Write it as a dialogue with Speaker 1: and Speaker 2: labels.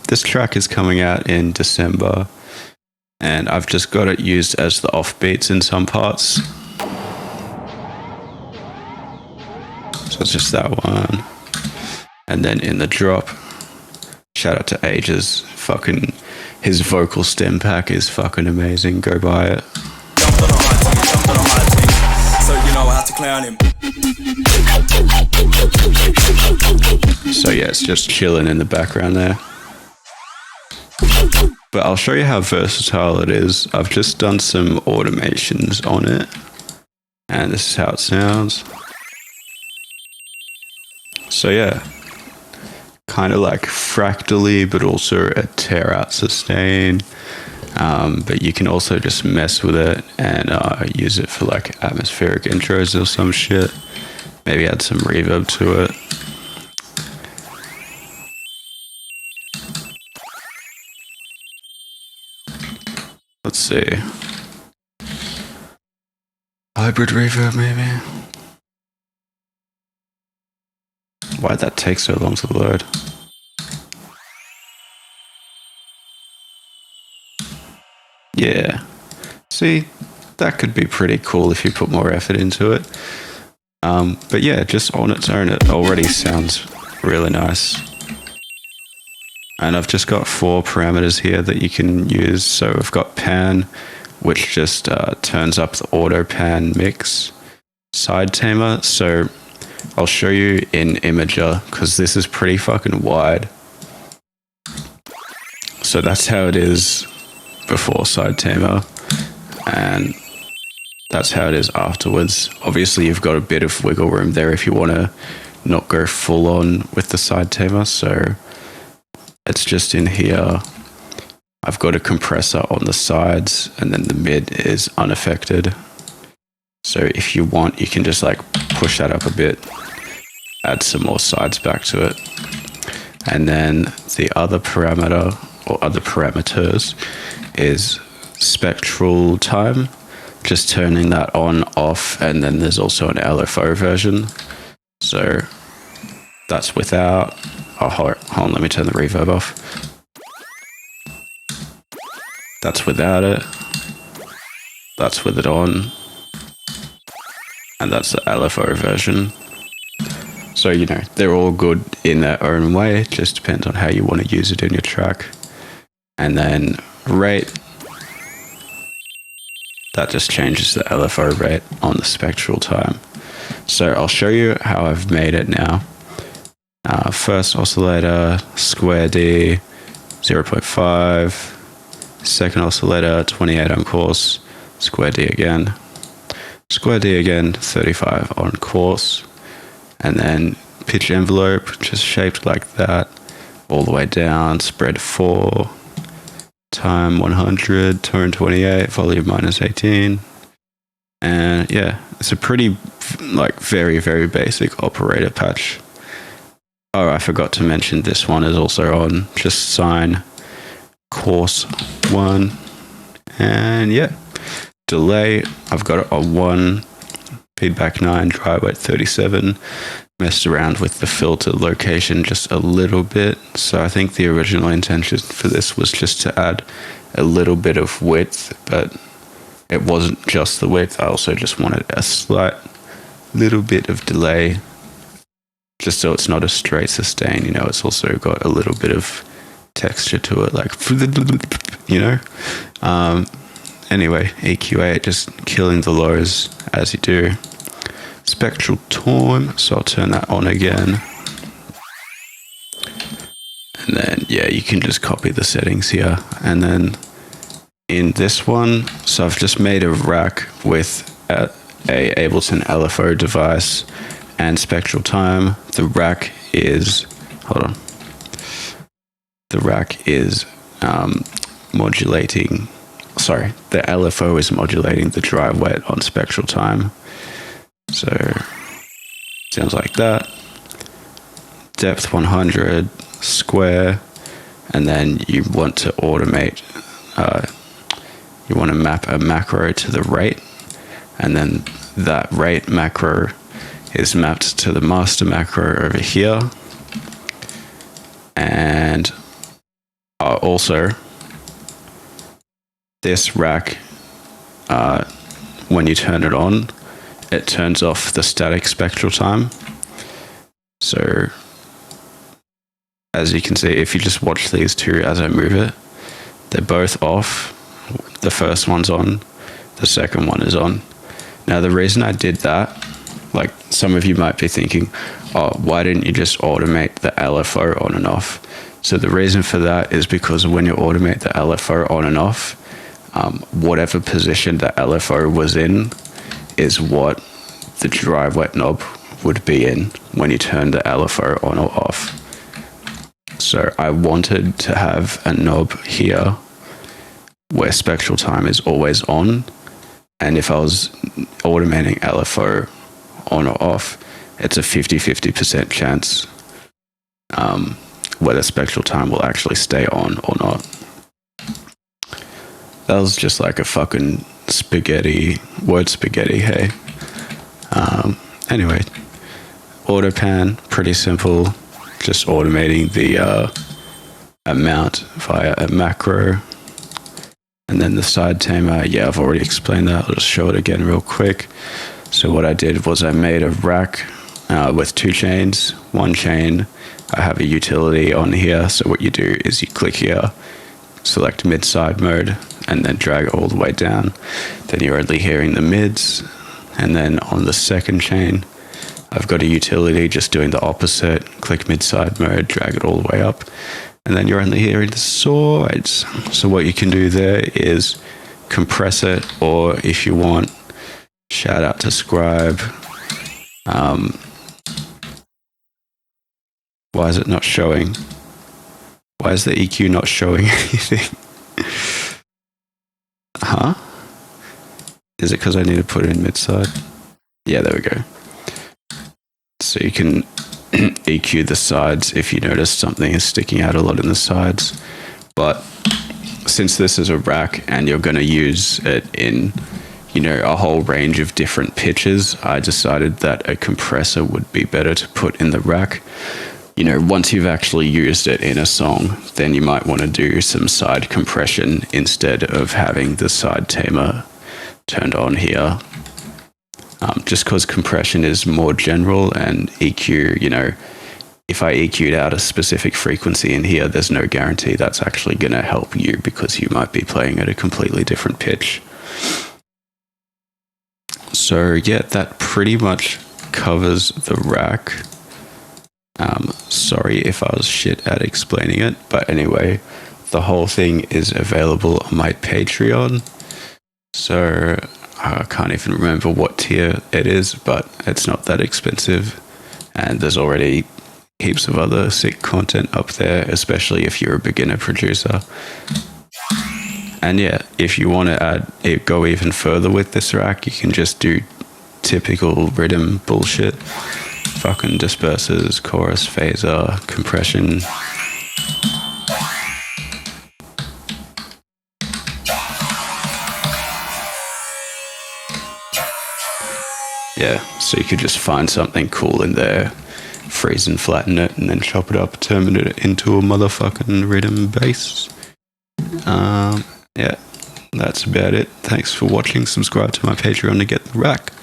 Speaker 1: this track is coming out in December, and I've just got it used as the offbeats in some parts. So it's just that one. And then in the drop, shout out to Ages. Fucking, his vocal stem pack is fucking amazing. Go buy it. So you know I have to clear on him. So yeah, it's just chilling in the background there. But I'll show you how versatile it is. I've just done some automations on it, and this is how it sounds. So yeah, kind of like fractally, but also a tear out sustain. But you can also just mess with it and use it for like atmospheric intros or some shit. Maybe add some reverb to it. Let's see. Hybrid reverb maybe? Why'd that take so long to load? Yeah. See, that could be pretty cool if you put more effort into it. But yeah, just on its own, it already sounds really nice. And I've just got 4 parameters here that you can use. So I've got pan, which just turns up the auto pan mix. Side tamer, so I'll show you in Imager, because this is pretty fucking wide. So that's how it is before side tamer, and that's how it is afterwards. Obviously you've got a bit of wiggle room there if you want to not go full on with the side tamer, so it's just in here. I've got a compressor on the sides, and then the mid is unaffected. So if you want, you can just like push that up a bit, add some more sides back to it. And then the other parameter, or other parameters, is spectral time, just turning that on, off, and then there's also an LFO version. So that's without, oh, hold on, let me turn the reverb off. That's without it, that's with it on, and that's the LFO version. So, you know, they're all good in their own way. It just depends on how you want to use it in your track. And then rate, that just changes the LFO rate on the spectral time. So I'll show you how I've made it now. First oscillator, square D, 0.5. Second oscillator, 28 on course, square D again. Square D again, 35 on course. And then pitch envelope, just shaped like that, all the way down, spread 4, time 100, tone 28, volume -18. And yeah, it's a pretty, like, very, very basic operator patch. Oh, I forgot to mention this one is also on just sine course 1. And yeah, delay, I've got it on 1. Feedback 9, dry wet 37. Messed around with the filter location just a little bit. So I think the original intention for this was just to add a little bit of width, but it wasn't just the width. I also just wanted a slight little bit of delay, just so it's not a straight sustain. You know, it's also got a little bit of texture to it, like, you know. Anyway, EQ8, just killing the lows as you do. Spectral time, so I'll turn that on again. And then, yeah, you can just copy the settings here. And then in this one, so I've just made a rack with a Ableton LFO device and spectral time. The rack is, hold on. The rack is modulating, sorry, the LFO is modulating the dry wet on spectral time. So sounds like that. Depth 100, square, and then you want to automate, you want to map a macro to the rate, and then that rate macro is mapped to the master macro over here. And Also, this rack, when you turn it on, it turns off the static spectral time. So, as you can see, if you just watch these two as I move it, they're both off. The first one's on, the second one is on. Now, the reason I did that, like some of you might be thinking, oh, why didn't you just automate the LFO on and off? So the reason for that is because when you automate the LFO on and off, whatever position the LFO was in is what the dry wet knob would be in when you turn the LFO on or off. So I wanted to have a knob here where spectral time is always on, and if I was automating LFO on or off, it's a 50-50% chance whether spectral time will actually stay on or not. That was just like a fucking word spaghetti, hey? Anyway, auto pan, pretty simple. Just automating the amount via a macro. And then the side tamer, yeah, I've already explained that. I'll just show it again real quick. So what I did was I made a rack with 2 chains. One chain, I have a utility on here. So what you do is you click here, select mid-side mode, and then drag it all the way down. Then you're only hearing the mids. And then on the second chain, I've got a utility just doing the opposite. Click mid-side mode, drag it all the way up. And then you're only hearing the sides. So what you can do there is compress it, or if you want, shout out to Scribe. Why is it not showing? Why is the EQ not showing anything? Huh? Is it because I need to put it in mid-side? Yeah, there we go. So you can EQ the sides if you notice something is sticking out a lot in the sides. But since this is a rack and you're going to use it in, you know, a whole range of different pitches, I decided that a compressor would be better to put in the rack. You know, once you've actually used it in a song, then you might want to do some side compression instead of having the side tamer turned on here. Just because compression is more general, and EQ, you know, if I EQ'd out a specific frequency in here, there's no guarantee that's actually going to help you because you might be playing at a completely different pitch. So yeah, that pretty much covers the rack. Sorry if I was shit at explaining it, but anyway, the whole thing is available on my Patreon. So I can't even remember what tier it is, but it's not that expensive. And there's already heaps of other sick content up there, especially if you're a beginner producer. And yeah, if you want to go even further with this rack, you can just do typical rhythm bullshit. Fucking dispersers, chorus, phaser, compression. Yeah, so you could just find something cool in there, freeze and flatten it, and then chop it up, turn it into a motherfucking rhythm bass. Yeah, that's about it. Thanks for watching. Subscribe to my Patreon to get the rack.